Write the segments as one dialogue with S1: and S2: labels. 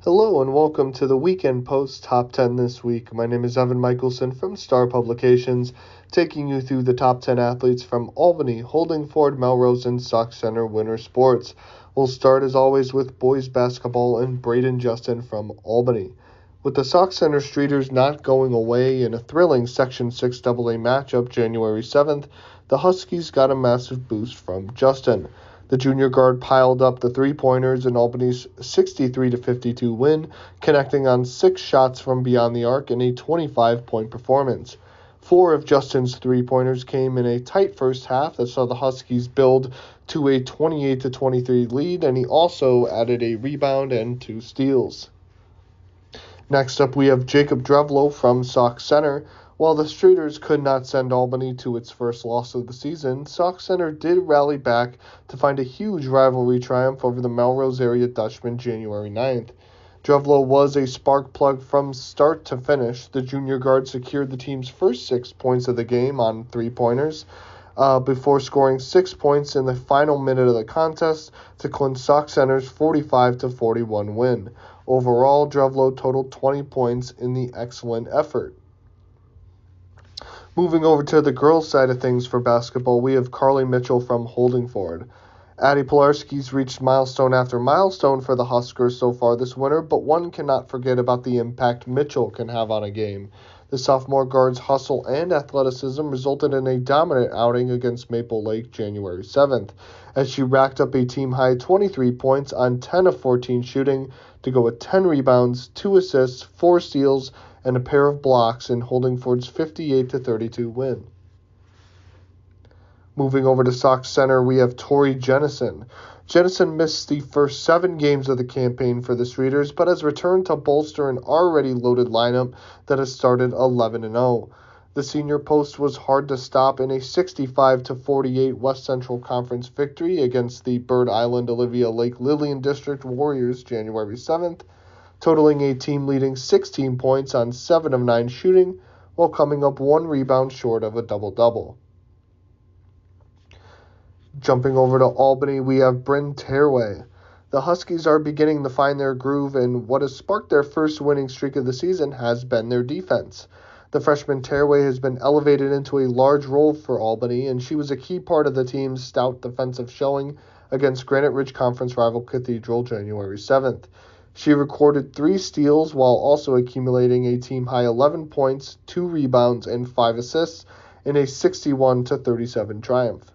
S1: Hello and welcome to the Weekend Post Top 10 this week. My name is Evan Michealson from Star Publications, taking you through the top 10 athletes from Albany, Holdingford, Melrose, and Sauk Centre Winter Sports. We'll start as always with boys basketball and Braden Justin from Albany. With the Sauk Centre Streeters not going away in a thrilling Section 6 AA matchup January 7th, the Huskies got a massive boost from Justin. The junior guard piled up the three-pointers in Albany's 63-52 win, connecting on 6 shots from beyond the arc in a 25-point performance. 4 of Justin's three-pointers came in a tight first half that saw the Huskies build to a 28-23 lead, and he also added a rebound and 2 steals. Next up, we have Jacob Drevlo from Sauk Centre. While the Streeters could not send Albany to its first loss of the season, Sauk Centre did rally back to find a huge rivalry triumph over the Melrose area Dutchmen January 9th. Drevlo was a spark plug from start to finish. The junior guard secured the team's first 6 points of the game on three-pointers before scoring 6 points in the final minute of the contest to clinch Sauk Centre's 45-41 win. Overall, Drevlo totaled 20 points in the excellent effort. Moving over to the girls' side of things for basketball, we have Carly Mitchell from Holdingford. Addie Pilarski's reached milestone after milestone for the Huskers so far this winter, but one cannot forget about the impact Mitchell can have on a game. The sophomore guard's hustle and athleticism resulted in a dominant outing against Maple Lake January 7th, as she racked up a team-high 23 points on 10 of 14 shooting to go with 10 rebounds, 2 assists, 4 steals, and a pair of blocks in Holdingford's 58-32 win. Moving over to Sauk Centre, we have Tori Jennison. Jennison missed the first 7 games of the campaign for the Streeters, but has returned to bolster an already loaded lineup that has started 11-0. The senior post was hard to stop in a 65-48 West Central Conference victory against the Bird Island Olivia Lake Lillian District Warriors January 7th, totaling a team-leading 16 points on 7 of 9 shooting, while coming up 1 rebound short of a double-double. Jumping over to Albany, we have Bryn Tearway. The Huskies are beginning to find their groove, and what has sparked their first winning streak of the season has been their defense. The freshman Tearway has been elevated into a large role for Albany, and she was a key part of the team's stout defensive showing against Granite Ridge Conference rival Cathedral January 7th. She recorded 3 steals while also accumulating a team-high 11 points, 2 rebounds, and 5 assists in a 61-37 triumph.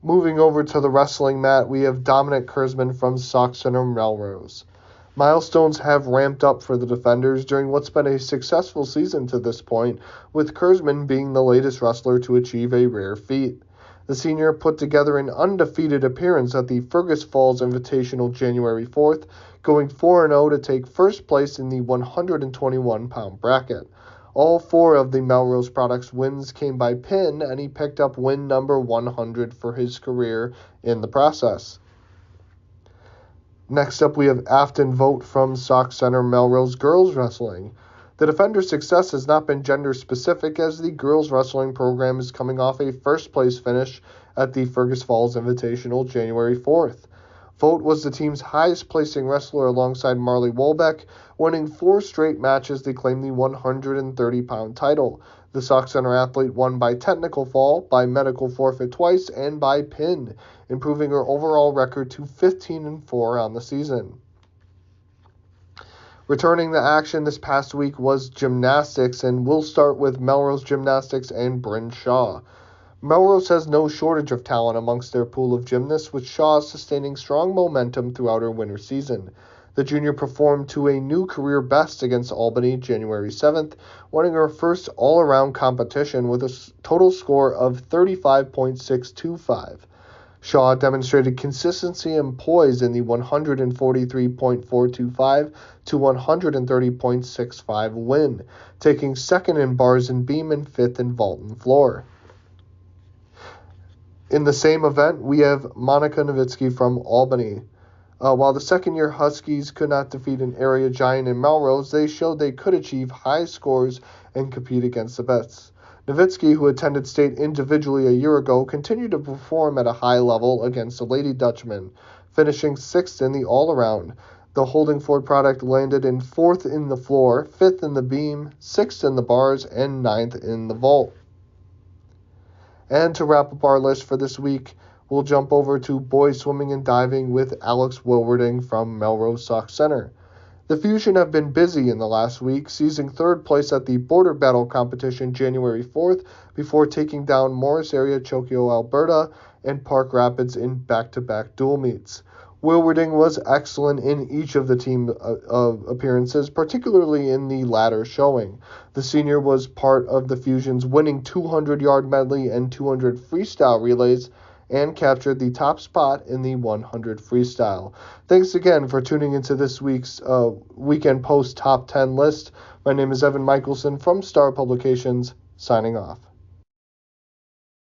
S1: Moving over to the wrestling mat, we have Dominic Kurzman from Sauk Centre Melrose. Milestones have ramped up for the defenders during what's been a successful season to this point, with Kurzman being the latest wrestler to achieve a rare feat. The senior put together an undefeated appearance at the Fergus Falls Invitational January 4th, going 4-0 to take first place in the 121-pound bracket. All 4 of the Melrose Products wins came by pin, and he picked up win number 100 for his career in the process. Next up, we have Afton Vogt from Sauk Centre Melrose Girls Wrestling. The defender's success has not been gender-specific, as the girls' wrestling program is coming off a first-place finish at the Fergus Falls Invitational January 4th. Vogt was the team's highest-placing wrestler alongside Marley Wolbeck, winning 4 straight matches to claim the 130-pound title. The Sauk Centre athlete won by technical fall, by medical forfeit twice, and by pin, improving her overall record to 15-4 on the season. Returning to action this past week was gymnastics, and we'll start with Melrose Gymnastics and Bryn Shaw. Melrose has no shortage of talent amongst their pool of gymnasts, with Shaw sustaining strong momentum throughout her winter season. The junior performed to a new career best against Albany January 7th, winning her first all-around competition with a total score of 35.625. Shaw demonstrated consistency and poise in the 143.425 to 130.65 win, taking second in bars and beam and fifth in vault and floor. In the same event, we have Monica Nowitzki from Albany. While the second-year Huskies could not defeat an area giant in Melrose, they showed they could achieve high scores and compete against the best. Nowitzki, who attended state individually a year ago, continued to perform at a high level against the Lady Dutchmen, finishing 6th in the all-around. The Holding Ford product landed in 4th in the floor, 5th in the beam, 6th in the bars, and 9th in the vault. And to wrap up our list for this week, we'll jump over to boys swimming and diving with Alex Wilwarding from Melrose Sauk Center. The Fusion have been busy in the last week, seizing 3rd place at the Border Battle competition January 4th before taking down Morris Area Chokio, Alberta, and Park Rapids in back-to-back dual meets. Wilwarding was excellent in each of the team appearances, particularly in the latter showing. The senior was part of the Fusion's winning 200-yard medley and 200 freestyle relays, and captured the top spot in the 100 freestyle. Thanks again for tuning into this week's Weekend Post Top 10 list. My name is Evan Michealson from Star Publications, signing off.